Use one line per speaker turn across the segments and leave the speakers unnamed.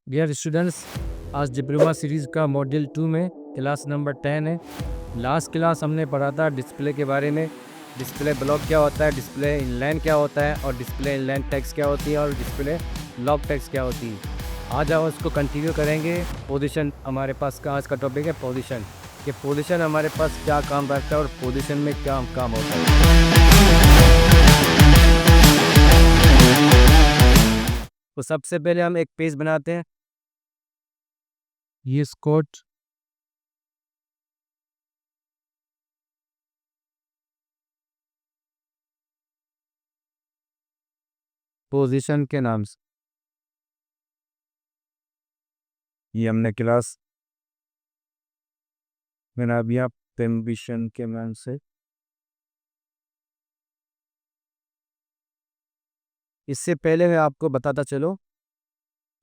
Dear students, आज diploma series का module 2 में क्लास नंबर 10 है। लास्ट क्लास हमने पढ़ा था डिस्प्ले के बारे में। डिस्प्ले ब्लॉक क्या होता है, डिस्प्ले इनलाइन क्या होता है और डिस्प्ले इनलाइन टेक्स्ट क्या होती है और डिस्प्ले लॉक टेक्स्ट क्या होती है। आज हम उसको कंटिन्यू करेंगे। पोजीशन हमारे पास का आज का टॉपिक है पोजीशन, कि पोजीशन हमारे पास क्या काम करता है और पोजीशन में क्या काम होता है। तो सबसे पहले हम एक पेज बनाते हैं। ये स्कोट पोजीशन के नाम से ये हमने क्लास बना दिया पोजीशन के नाम से। इससे पहले मैं आपको बताता चलो,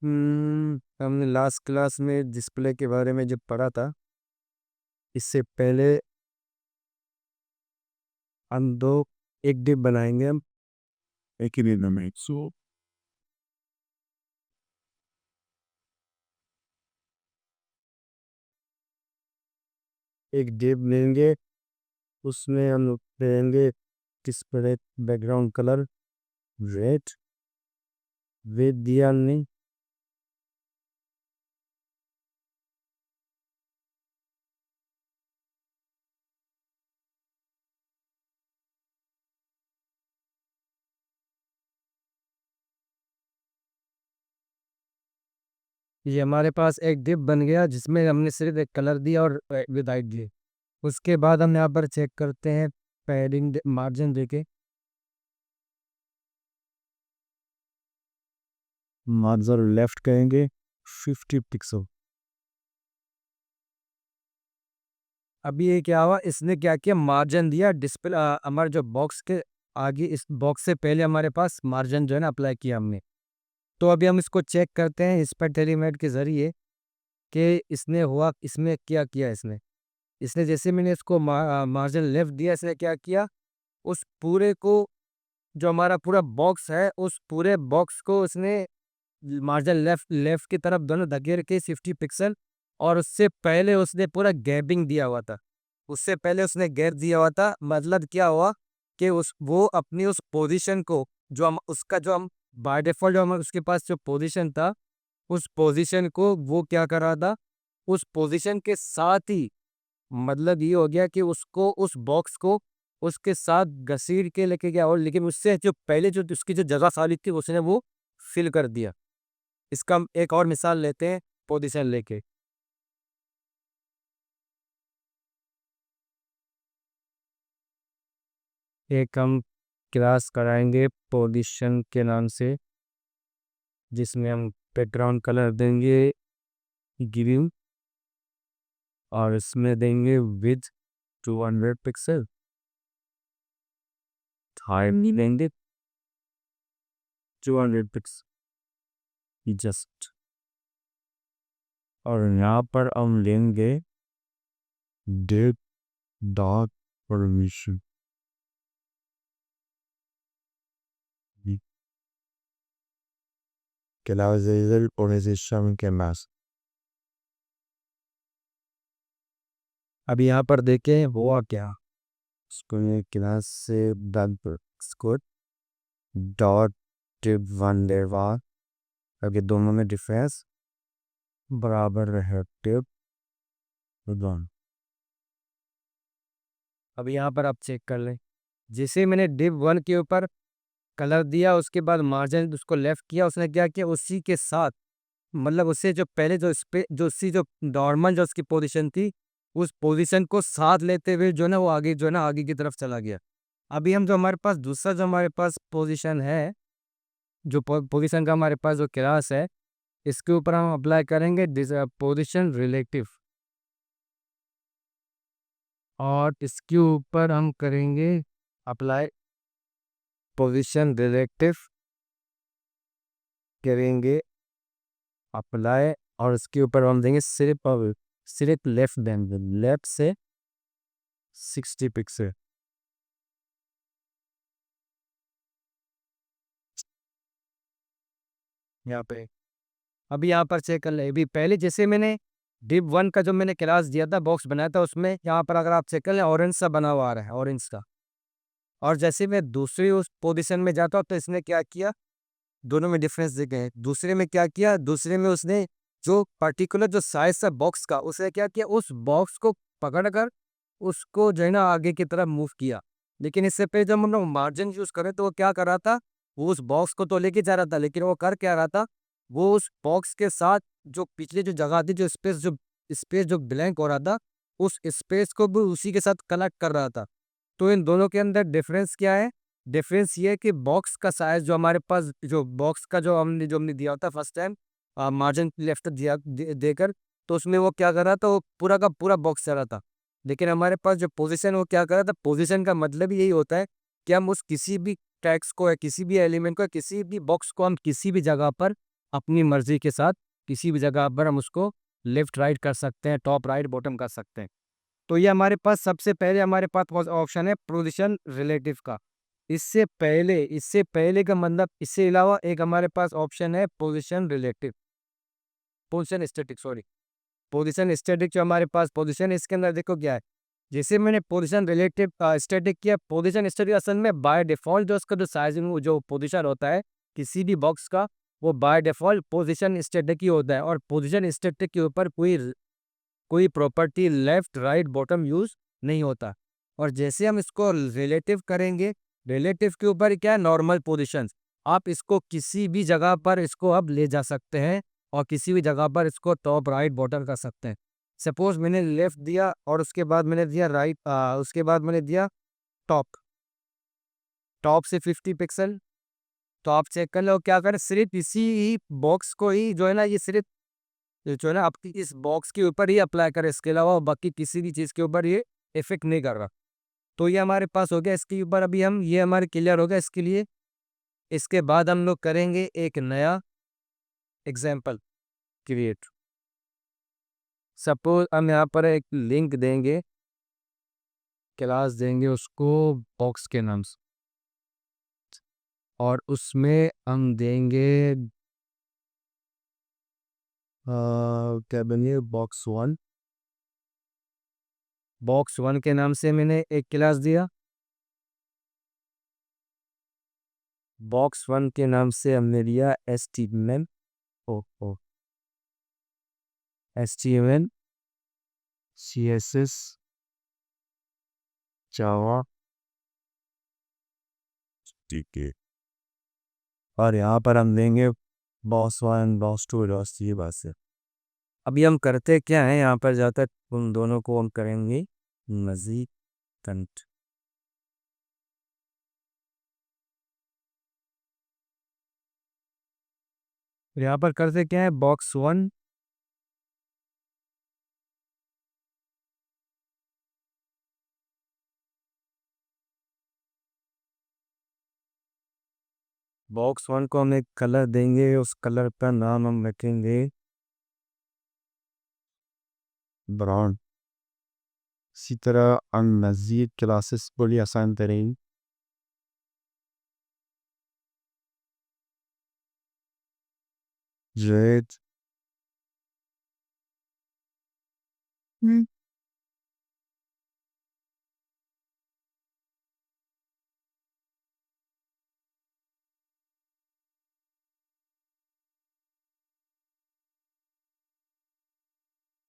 हमने लास्ट क्लास में डिस्प्ले के बारे में जब पढ़ा था, इससे पहले हम एक डिप बनाएंगे। हम एक ही दिन में एक डिप लेंगे, उसमें हम लेंगे display background colour red, with दिया नहीं। ये हमारे पास एक डिप बन गया जिसमें हमने सिर्फ एक कलर दिया और विद हाइट दिए। उसके बाद हम यहाँ पर चेक करते हैं पैडिंग मार्जिन देके। मार्जिन लेफ्ट कहेंगे 50 पिक्सल। अभी ये क्या हुआ, इसने क्या किया, मार्जिन दिया डिस्प्ले हमारे जो बॉक्स के आगे, इस बॉक्स से पहले हमारे पास मार्जिन जो है ना अप्लाई किया हमने। तो अभी हम इसको चेक करते हैं स्पेक्ट एलिमेंट के ज़रिए कि इसने हुआ, इसमें क्या किया इसने। इसने जैसे मैंने इसको मार्जिन लेफ्ट दिया, इसने क्या किया, उस पूरे को, जो हमारा पूरा बॉक्स है, उस पूरे बॉक्स को उसने मार्जिन लेफ्ट लेफ्ट की तरफ दोनों धकेल के 50 पिक्सल। और उससे पहले उसने पूरा गैपिंग दिया हुआ था। उससे पहले उसने गैप दिया हुआ था, मतलब क्या हुआ कि उस वो अपनी उस पोजीशन को, जो हम उसका जो हम बाय डिफॉल्ट जो हम उसके पास जो पोजीशन था, उस पोजीशन को वो क्या कर रहा था, उस पोजीशन के साथ ही, मतलब ये हो गया कि उसको उस बॉक्स को उसके साथ घसीट के लेके गया, और लेकिन उससे जो पहले जो उसकी जो जगह खाली थी उसने वो फिल कर दिया। इसका हम एक और मिसाल लेते हैं पोजीशन लेके। एक हम क्लास कराएंगे पोजीशन के नाम से, जिसमें हम बैकग्राउंड कलर देंगे ग्रीन और इसमें देंगे विथ 200 पिक्सल। हाइट देंगे 200 पिक्सल जस्ट। और यहाँ पर हम लेंगे dep dot permission. Class position के मास। अभी यहाँ पर देखें हुआ क्या, उसको ये क्लास से dot score dot tip one लेवा। अगर दोनों में डिफरेंस बराबर रहे टिप वन। अब यहाँ पर आप चेक कर लें, जैसे मैंने डिप वन के ऊपर कलर दिया, उसके बाद मार्जिन उसको लेफ्ट किया, उसने क्या किया, उसी के साथ, मतलब उससे जो पहले जो जो उसकी जो नॉर्मल जो उसकी पोजीशन थी, उस पोजीशन को साथ लेते हुए जो ना वो आगे जो है ना आगे की तरफ चला गया। अभी हम जो हमारे पास दूसरा जो हमारे पास पोजीशन है, जो पोजीशन का हमारे पास जो क्लास है, इसके ऊपर हम अप्लाई करेंगे पोजीशन रिलेटिव, और इसके ऊपर हम करेंगे अप्लाई पोजीशन रिलेटिव करेंगे अप्लाई। और इसके ऊपर हम देंगे सिर्फ लेफ्ट देंगे, लेफ्ट से 60 पिक्सल। यहाँ पे अभी यहाँ पर चेक कर ले, अभी पहले जैसे मैंने डिप 1 का जो मैंने क्लास दिया था, बॉक्स बनाया था, उसमें यहाँ पर अगर आप चेक कर लें ऑरेंज सा बना हुआ आ रहा है, ऑरेंज सा। और जैसे मैं दूसरी उस पोजीशन में जाता हूँ तो इसने क्या किया, दोनों में डिफरेंस दिखे हैं। दूसरे में क्या किया, दूसरे में उसने जो पर्टिकुलर जो साइज था बॉक्स का, उसने क्या किया, उस बॉक्स को पकड़कर उसको जो है ना आगे की तरफ मूव किया। लेकिन इससे पहले जब हम लोग मार्जिन यूज करें तो वो क्या कर रहा था, वो उस बॉक्स को तो लेके जा रहा था, लेकिन वो कर क्या रहा था, वो उस बॉक्स के साथ जो पिछले जो जगह थी, जो स्पेस जो ब्लैंक हो रहा था, उस स्पेस को भी उसी के साथ कनेक्ट कर रहा था। तो इन दोनों के अंदर डिफरेंस क्या है, डिफरेंस ये है कि बॉक्स का साइज जो हमारे पास, जो बॉक्स का जो हमने दिया होता फर्स्ट टाइम मार्जिन लेफ्ट देकर, तो उसमें वो क्या कर रहा था, वो पूरा का पूरा बॉक्स चल रहा था। लेकिन हमारे पास जो पोजीशन, वो क्या कर रहा था, पोजीशन का मतलब यही होता है कि हम उस किसी भी टैक्स को या किसी भी एलिमेंट को, किसी भी बॉक्स को हम किसी भी जगह पर अपनी मर्जी के साथ किसी भी जगह पर हम उसको लेफ्ट राइट कर सकते हैं, टॉप राइट बॉटम कर सकते हैं। तो ये हमारे पास सबसे पहले हमारे पास ऑप्शन है पोजीशन रिलेटिव का। इससे पहले का मतलब, इससे अलावा एक हमारे पास ऑप्शन है position relative, position static, sorry, position static. जो हमारे पास पोजीशन है, इसके अंदर देखो क्या है, जैसे मैंने पोजीशन रिलेटिव स्टैटिक किया, पोजीशन स्टैटिक असल में बाय डिफॉल्ट जो उसका जो साइज जो पोजीशन होता है किसी भी बॉक्स का, वो बाय डिफॉल्ट पोजीशन स्टैटिक ही होता है। और पोजीशन स्टैटिक के ऊपर कोई कोई property left right bottom use नहीं होता। और जैसे हम इसको रिलेटिव करेंगे, रिलेटिव के ऊपर क्या है, नॉर्मल पोजीशंस, आप इसको किसी भी जगह पर इसको आप ले जा सकते हैं और किसी भी जगह पर इसको टॉप राइट बॉटम कर सकते हैं। सपोज मैंने लेफ्ट दिया और उसके बाद मैंने दिया राइट, उसके बाद मैंने दिया टॉप, टॉप से 50 पिक्सल। तो आप चेक कर लो क्या करें, सिर्फ इसी ही बॉक्स को ही जो है ना, ये जो है ना आपकी इस बॉक्स के ऊपर ही अप्लाई करें, इसके अलावा बाकी किसी भी चीज़ के ऊपर ये इफेक्ट नहीं कर रहा। तो ये हमारे पास हो गया, इसके ऊपर अभी हम ये हमारे क्लियर हो गया इसके लिए। इसके बाद हम लोग करेंगे एक नया एग्जाम्पल क्रिएट। सपोज हम यहाँ पर एक लिंक देंगे, क्लास देंगे उसको बॉक्स के नाम से, और उसमें हम देंगे क्या बनिए बॉक्स 1। बॉक्स 1 के नाम से मैंने एक क्लास दिया, बॉक्स 1 के नाम से हमने दिया HTML, ओ ओ HTML, CSS, जावा, ठीक है। और यहाँ पर हम देंगे बॉक्स 1, बॉक्स 2, बॉक्स 3 बस। अभी हम करते क्या है, यहाँ पर जाकर उन दोनों को हम करेंगे मजीद कंट। यहाँ पर करते क्या है, बॉक्स 1, बॉक्स 1 को हम एक कलर देंगे, उस कलर का नाम हम रखेंगे ब्राउन। इसी तरह हम मजीद क्लासेस बड़ी आसान करेंगे। रेड,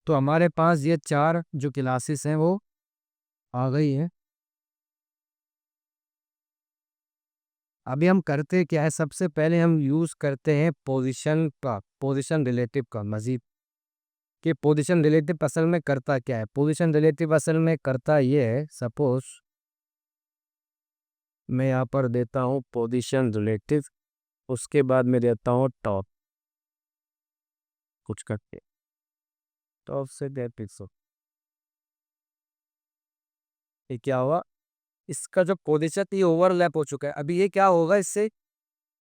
तो हमारे पास ये 4 जो क्लासेस हैं वो आ गई है। अभी हम करते क्या है, सबसे पहले हम यूज़ करते हैं पोजीशन का, पोजीशन रिलेटिव का मजीद, कि पोजीशन रिलेटिव असल में करता क्या है। पोजीशन रिलेटिव असल में करता ये है, सपोज मैं यहाँ पर देता हूँ पोजीशन रिलेटिव, उसके बाद मैं देता हूँ टॉप, कुछ करके टॉप से 1.5 पिक्सल। ये क्या हुआ, इसका जो पोजीशन ये ओवरलैप हो चुका है। अभी ये क्या होगा, इससे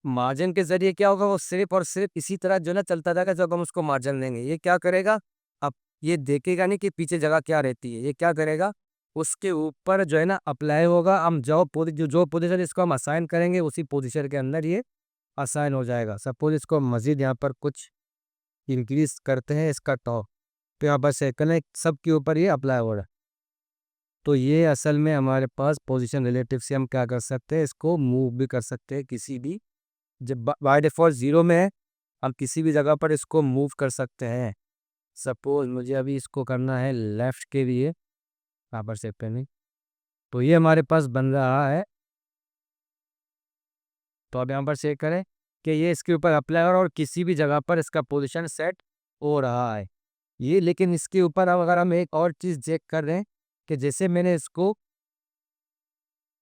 मार्जिन के जरिए क्या होगा, वो सिर्फ और सिर्फ इसी तरह जो है ना चलता रहेगा। जब हम उसको मार्जिन देंगे, ये क्या करेगा, अब ये देखेगा नहीं कि पीछे जगह क्या रहती है, ये क्या करेगा, उसके ऊपर जो है ना अप्लाई होगा। हम जो पोजीशन इसको हम असाइन करेंगे, उसी पोजीशन के अंदर ये असाइन हो जाएगा। सपोज इसको मजीद यहाँ पर कुछ इंक्रीज करते हैं इसका टॉप, तो यहाँ पर सेकंड है सबके ऊपर ये अप्लाई हो रहा है। तो ये असल में हमारे पास पोजीशन रिलेटिव से हम क्या कर सकते हैं, इसको मूव भी कर सकते हैं किसी भी, जब बाय डिफ़ॉल्ट 0 में है, हम किसी भी जगह पर इसको मूव कर सकते हैं। सपोज़ मुझे अभी इसको करना है लेफ़्ट के लिए, यहाँ पर सेव करनी, तो ये हमारे पास बन रहा है। तो अब यहाँ पर चेक करें कि ये इसके ऊपर अप्लाई हो रहा है और किसी भी जगह पर इसका पोजीशन सेट हो रहा है। ये लेकिन इसके ऊपर अब अगर हम एक और चीज़ चेक कर रहे हैं कि जैसे मैंने इसको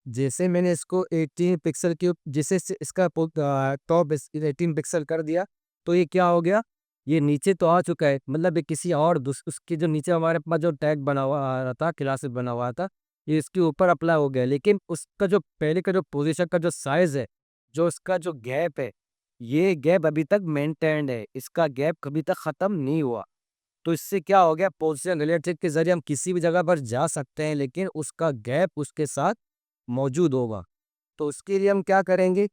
18 पिक्सल के जैसे इसका टॉप 18 पिक्सल कर दिया, तो ये क्या हो गया, ये नीचे तो आ चुका है, मतलब ये किसी और उसके जो नीचे हमारे पास जो टैग बना हुआ आ रहा था, क्लासेस बना हुआ था, ये इसके ऊपर अप्लाई हो गया, लेकिन उसका जो पहले का जो पोजीशन का जो साइज है, जो इसका जो गैप है, ये गैप अभी तक मेंटेन्ड है, इसका गैप कभी तक खत्म नहीं हुआ। तो इससे क्या हो गया, पोजीशन रिलेटेड के जरिए हम किसी भी जगह पर जा सकते हैं, लेकिन उसका गैप उसके साथ मौजूद होगा। तो उसके लिए हम क्या करेंगे,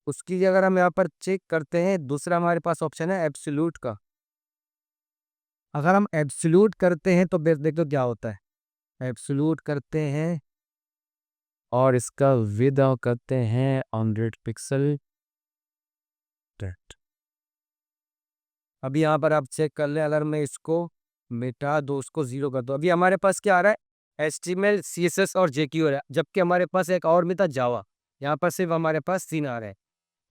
उसके लिए अगर हम यहाँ पर चेक करते हैं, दूसरा हमारे पास ऑप्शन है एब्सोल्यूट का। अगर हम एब्सोल्यूट करते हैं तो फिर देखो क्या होता है, एब्सोल्यूट करते हैं और इसका विड्थ करते हैं 100 पिक्सल। अभी यहाँ पर आप चेक कर लें, अगर मैं इसको मिटा दूँ, उसको 0 कर दूँ, अभी हमारे पास क्या आ रहा है, HTML, CSS और JQ आ रहा है, जबकि हमारे पास एक और भी था जावा। यहाँ पर सिर्फ हमारे पास 3 आ रहे हैं।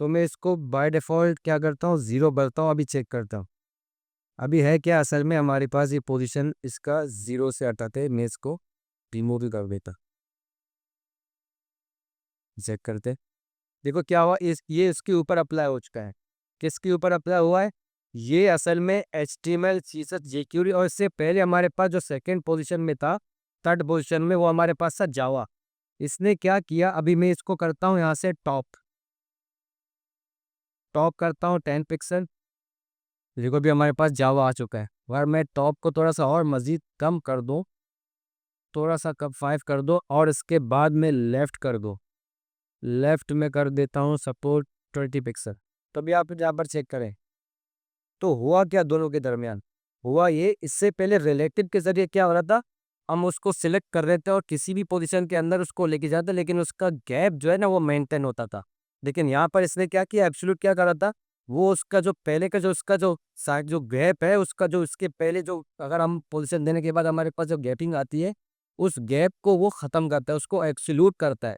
तो मैं इसको बाय डिफ़ॉल्ट क्या करता हूँ, 0 भरता हूँ, अभी चेक करता हूँ। अभी है क्या, असल में हमारे पास ये पोजीशन इसका 0 से हटाते मैं इसको रिमूव भी कर देता। चेक करते, देखो क्या हुआ, ये इसके ऊपर अप्लाई हो चुका है। किसके ऊपर अप्लाई हुआ है, ये असल में HTML, CSS, jQuery, और इससे पहले हमारे पास जो सेकंड पोजीशन में था, थर्ड पोजीशन में, वो हमारे पास था जावा। इसने क्या किया, अभी मैं इसको करता हूँ यहाँ से टॉप टॉप करता हूँ 10 पिक्सल। देखो भी हमारे पास जावा आ चुका है। अगर मैं टॉप को थोड़ा सा और मज़ीद कम कर दूँ, थोड़ा सा कम 5 कर दो, और इसके बाद में लेफ़्ट कर दो, लेफ़्ट में कर देता हूँ सपोज 20 पिक्सल। तो अभी आप यहाँ पर चेक करें, तो हुआ क्या दोनों के दरमियान, हुआ ये, इससे पहले रिलेटिव के ज़रिए क्या हो रहा था, हम उसको सिलेक्ट कर रहे थे और किसी भी पोजीशन के अंदर उसको लेके जाते, लेकिन उसका गैप जो है ना वो मेंटेन होता था। लेकिन यहाँ पर इसने क्या किया, एब्सोल्यूट क्या कर रहा था, वो उसका जो पहले का जो उसका जो साइड जो गैप है, उसका जो इसके पहले जो अगर हम पोजीशन देने के बाद हमारे पास जो गैपिंग आती है, उस गैप को वो ख़त्म करता है, उसको एब्सोल्यूट करता है।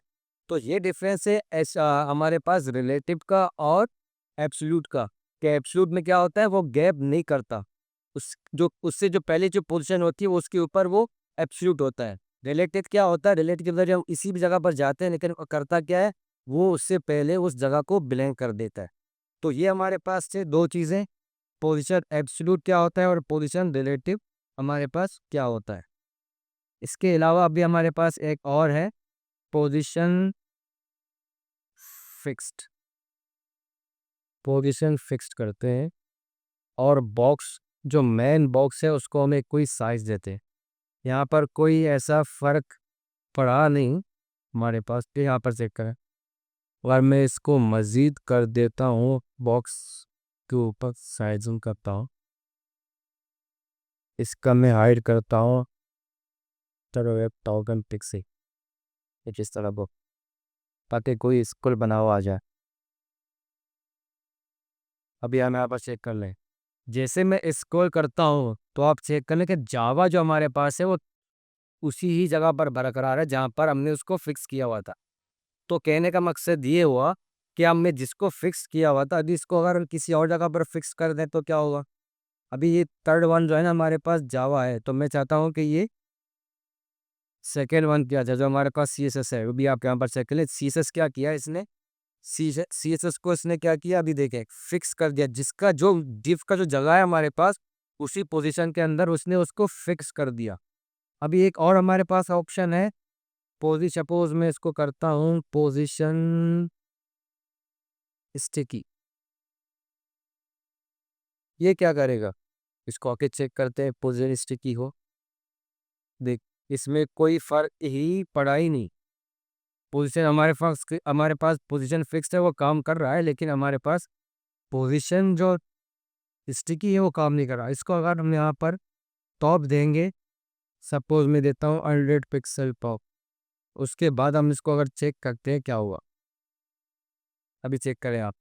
तो ये डिफरेंस है हमारे पास रिलेटिव का और एब्सोल्यूट का। कि एब्सोल्यूट में क्या होता है, वो गैप नहीं करता, उस जो उससे जो पहले जो पोजीशन होती है वो उसके ऊपर वो एब्सोल्यूट होता है। रिलेटिव क्या होता है, रिलेटिव के अंदर हम इसी भी जगह पर जाते हैं, लेकिन वो करता क्या है, वो उससे पहले उस जगह को ब्लैंक कर देता है। तो ये हमारे पास से दो चीज़ें, पोजीशन एब्सोल्यूट क्या होता है और पोजीशन रिलेटिव हमारे पास क्या होता है। इसके अलावा अभी हमारे पास एक और है, पोजीशन फिक्स्ड। पोजीशन फिक्स्ड करते हैं और बॉक्स जो मेन बॉक्स है उसको हम एक कोई साइज देते हैं। यहाँ पर कोई ऐसा फ़र्क पड़ा नहीं हमारे पास कि यहाँ पर चेक करें। अगर मैं इसको मज़ीद कर देता हूँ, बॉक्स के ऊपर साइज़ ज़ूम करता हूँ, इसका मैं हाइड करता हूँ, चलो 1000 पिक्सल, जिस तरह वो, ताकि कोई स्क्रॉल बना हुआ आ जाए। अभी हम यहाँ पर चेक कर लें, जैसे मैं स्क्रॉल करता हूँ तो आप चेक कर लें कि जावा जो हमारे पास है वो उसी ही जगह पर बरकरार है जहाँ पर हमने उसको फिक्स किया हुआ था। तो कहने का मकसद ये हुआ कि हमने जिसको फिक्स किया हुआ था, अभी इसको अगर हम किसी और जगह पर फिक्स कर दें तो क्या होगा। अभी ये थर्ड वन जो है ना हमारे पास जावा है, तो मैं चाहता हूँ कि ये सेकेंड वन क्या था जो हमारे पास CSS है, वो भी आप यहाँ पर चेक कर लें। CSS क्या किया इसने, CSS को इसने क्या किया, अभी देखें फिक्स कर दिया, जिसका जो डिव का जो जगह है हमारे पास, उसी पोजीशन के अंदर उसने उसको फिक्स कर दिया। अभी एक और हमारे पास ऑप्शन है, सपोज मैं इसको करता हूँ पोजीशन स्टिकी। ये क्या करेगा, इसको आके चेक करते हैं, पोजीशन स्टिकी हो, देख इसमें कोई फर्क ही पड़ा ही नहीं। पोजीशन हमारे पास पोजीशन फिक्स है, वो काम कर रहा है, लेकिन हमारे पास पोजीशन जो स्टिकी है वो काम नहीं कर रहा। इसको अगर हम यहाँ पर टॉप देंगे, सपोज मैं देता हूँ 100 पिक्सल टॉप, उसके बाद हम इसको अगर चेक करते हैं क्या हुआ, अभी चेक करें आप।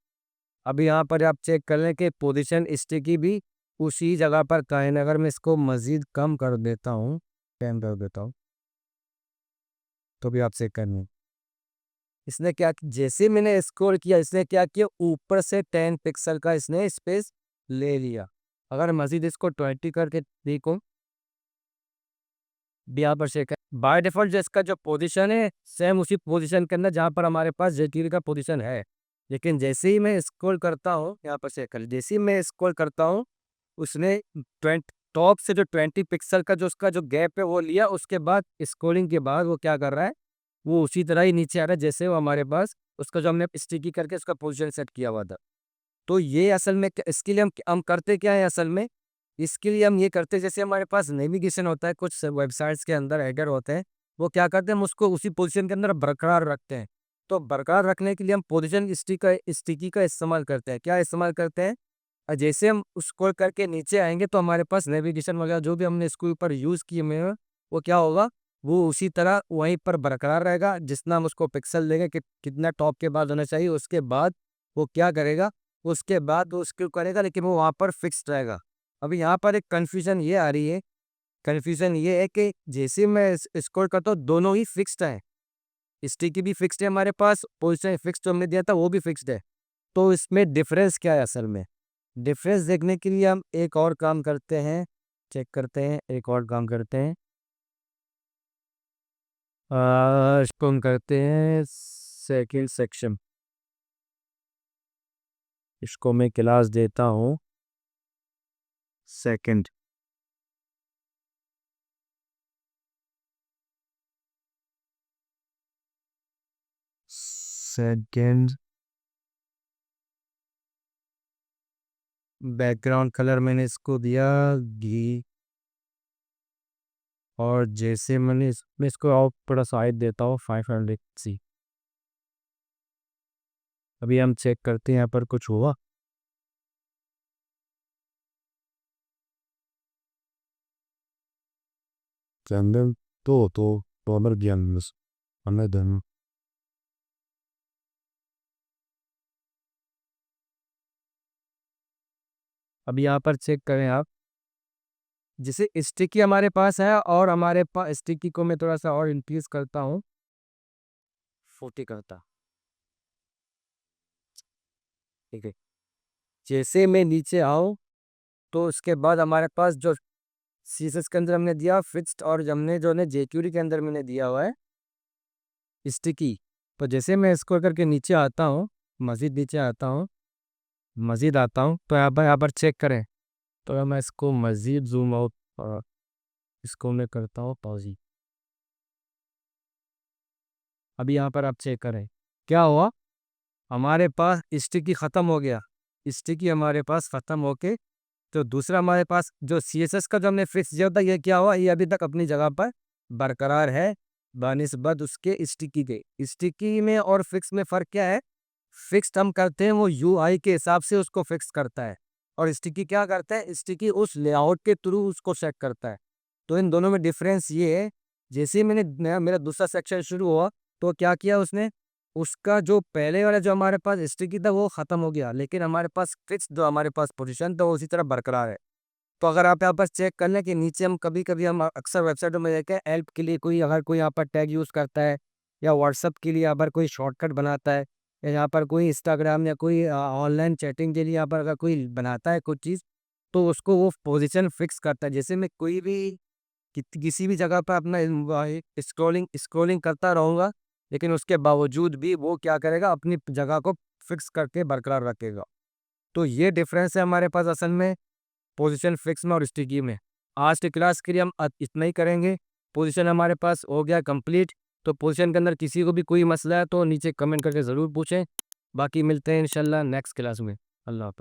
अभी यहाँ पर आप चेक कर लें कि पोजीशन स्टिकी भी उसी जगह पर कायम है। अगर मैं इसको मज़ीद कम कर देता हूँ, 10 कर देता हूँ, तो भी आप चेक कर लें। इसने क्या, जैसे मैंने स्क्रॉल किया, इसने क्या किया, ऊपर से 10 पिक्सल का इसने स्पेस ले लिया। अगर मज़ीद इसको 20 करके देखो, भी यहाँ पर चेक है, बाय डिफ़ॉल्ट जो इसका जो पोजीशन है, सेम उसी पोजीशन के अंदर जहाँ पर हमारे पास जेटीवी का पोजीशन है। लेकिन जैसे ही मैं स्क्रॉल करता हूँ, यहाँ पर चेक कर, जैसे ही मैं स्क्रॉल करता हूँ, उसने 20 टॉप से जो 20 पिक्सल का जो उसका जो गैप है वो लिया। उसके बाद स्क्रॉलिंग के बाद वो क्या कर रहा है, वो उसी तरह ही नीचे आ रहा है जैसे वो हमारे पास उसका जो हमने स्टिकी करके उसका पोजीशन सेट किया हुआ था। तो ये असल में इसके लिए हम करते क्या है असल में, इसके लिए हम ये करते हैं, जैसे हमारे पास नेविगेशन होता है, कुछ वेबसाइट्स के अंदर हेडर होते हैं, वो क्या करते हैं, हम उसको उसी पोजीशन के अंदर बरकरार रखते हैं। तो बरकरार रखने के लिए हम पोजीशन स्टिकी का इस्तेमाल करते हैं। क्या इस्तेमाल करते हैं, जैसे हम स्क्रॉल करके नीचे आएंगे तो हमारे पास नेविगेशन वगैरह जो भी हमने इसके ऊपर यूज़ किए हुए हैं, वो क्या होगा, वो उसी तरह वहीं पर बरकरार रहेगा। जितना हम उसको पिक्सल देंगे कि कितना टॉप के बाद होना चाहिए, उसके बाद वो क्या करेगा, उसके बाद वो स्क्रॉल करेगा, लेकिन वो वहाँ पर फिक्स रहेगा। अभी यहाँ पर एक कन्फ्यूज़न ये आ रही है, कन्फ्यूज़न ये है कि जैसे मैं स्क्रॉल करता हूँ, दोनों ही फिक्स्ड है। स्टिकी भी फिक्स्ड है हमारे पास, पोजीशन फिक्स्ड जो हमने दिया था वो भी फिक्स्ड है। तो इसमें डिफरेंस क्या है असल में? डिफरेंस देखने के लिए हम एक और काम करते हैं, चेक करते हैं, एक और काम करते हैं। इसको हम करते हैं सेकंड सेक्शन, इसको मैं क्लास देता हूँ सेकंड। सेकंड बैकग्राउंड कलर मैंने इसको दिया घी, और जैसे मैंने इसमें इसको और थोड़ा सा हाइट देता हूँ 500 सी। अभी हम चेक करते हैं यहाँ पर कुछ हुआ। चंदन तो डॉलर ज्ञान हमें धन। अभी यहाँ पर चेक करें आप, जैसे स्टिकी हमारे पास है, और हमारे पास स्टिकी को मैं थोड़ा सा और इंक्रीज करता हूँ, 40 करता, ठीक है। जैसे मैं नीचे आऊँ, तो उसके बाद हमारे पास जो सीएसएस के अंदर हमने दिया फिक्स्ड, और हमने जो है जेक्यूरी के अंदर मैंने दिया हुआ है स्टिकी। तो जैसे मैं इसको करके नीचे आता हूँ, मज़ीद नीचे आता हूँ, मज़ीद आता हूँ, तो यहाँ पर चेक करें, तो मैं इसको मज़ीद जूम आउट, इसको मैं करता हूँ पॉजी। अभी यहाँ पर आप चेक करें क्या हुआ, हमारे पास स्टिकी ख़त्म हो गया, स्टिकी हमारे पास ख़त्म होके, तो दूसरा हमारे पास जो सीएसएस का जो हमने फिक्स किया था, ये क्या हुआ, ये अभी तक अपनी जगह पर बरकरार है बनिस्बत उसके स्टिकी के। स्टिकी में और फिक्स में फ़र्क क्या है, फिक्स्ड हम करते हैं वो यूआई के हिसाब से उसको फिक्स करता है, और स्टिकी क्या करता है, स्टिकी उस लेआउट के थ्रू उसको सेट करता है। तो इन दोनों में डिफरेंस ये है, जैसे ही मेरा दूसरा सेक्शन शुरू हुआ, तो क्या किया उसने, उसका जो पहले वाला जो हमारे पास स्टिकी था वो ख़त्म हो गया, लेकिन हमारे पास फिक्स जो हमारे पास पोजीशन था वो उसी तरह बरकरार है। तो अगर आप यहाँ पर चेक कर लें कि नीचे हम कभी-कभी हम अक्सर वेबसाइटों में देखें, हेल्प के लिए कोई अगर कोई यहाँ पर टैग यूज़ करता है, या व्हाट्सएप के लिए यहाँ पर कोई शॉर्टकट बनाता है, या यहाँ पर कोई इंस्टाग्राम या कोई ऑनलाइन चैटिंग के लिए यहाँ पर अगर कोई बनाता है कुछ चीज़, तो उसको वो पोजीशन फिक्स करता है। जैसे मैं कोई भी किसी भी जगह पर अपना स्क्रॉलिंग स्क्रॉलिंग करता रहूँगा, लेकिन उसके बावजूद भी वो क्या करेगा, अपनी जगह को फिक्स करके बरकरार रखेगा। तो ये डिफरेंस है हमारे पास असल में पोजीशन फिक्स में और स्टिकी में। आज की क्लास के लिए हम इतना ही करेंगे। पोजीशन हमारे पास हो गया कंप्लीट। तो पोजीशन के अंदर किसी को भी कोई मसला है तो नीचे कमेंट करके ज़रूर पूछें। बाकी मिलते हैं इंशाल्लाह नेक्स्ट क्लास में। अल्लाह हाफ़िज़।